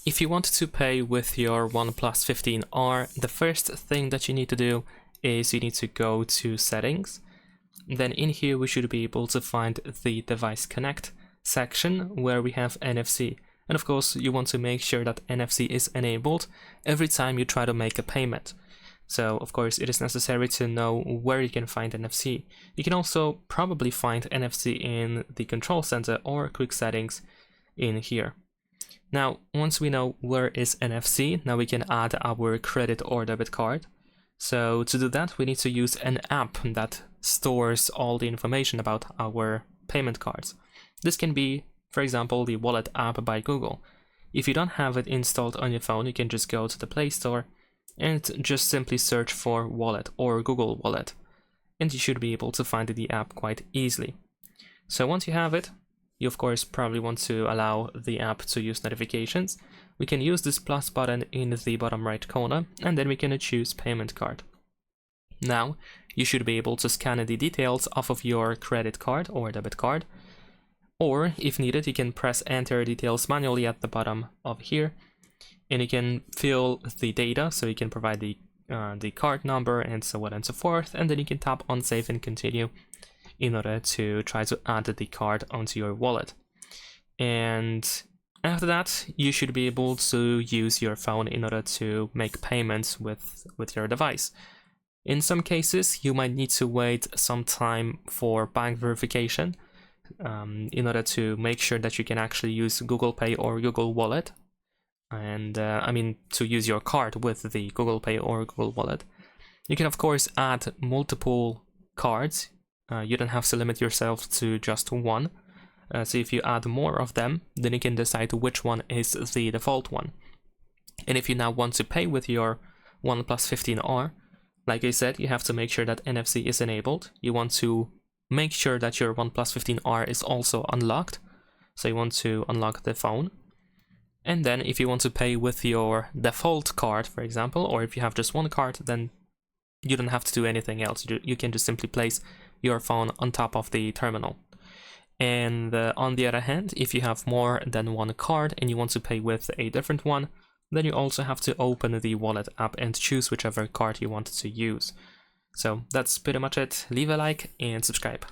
if you want to pay with your OnePlus 15R, the first thing that you need to do is you need to go to Settings. Then in here we should be able to find the Device Connect section where we have NFC. And of course you want to make sure that NFC is enabled every time you try to make a payment. So of course it is necessary to know where you can find NFC. You can also probably find NFC in the control center or quick settings in here. Now once we know where is NFC, now we can add our credit or debit card. So to do that we need to use an app that stores all the information about our payment cards. This can be, for example, the Wallet app by Google. If you don't have it installed on your phone, you can just go to the Play Store and just simply search for Wallet or Google Wallet, and you should be able to find the app quite easily. So once you have it, you of course probably want to allow the app to use notifications. We can use this plus button in the bottom right corner, and then we can choose payment card. Now you should be able to scan the details off of your credit card or debit card, or if needed you can press enter details manually at the bottom of here, and you can fill the data, so you can provide the card number and so on and so forth, and then you can tap on save and continue in order to try to add the card onto your wallet. And after that you should be able to use your phone in order to make payments with your device. In some cases you might need to wait some time for bank verification in order to make sure that you can actually use Google Pay or Google Wallet, and I mean to use your card with the Google Pay or Google Wallet. You can of course add multiple cards. You don't have to limit yourself to just one. So if you add more of them, then you can decide which one is the default one. And if you now want to pay with your OnePlus 15R, like I said, you have to make sure that NFC is enabled. You want to make sure that your OnePlus 15R is also unlocked. So you want to unlock the phone. And then if you want to pay with your default card, for example, or if you have just one card, then you don't have to do anything else. You can just simply place your phone on top of the terminal. And on the other hand, if you have more than one card and you want to pay with a different one, then you also have to open the Wallet app and choose whichever card you want to use. So that's pretty much it. Leave a like and subscribe.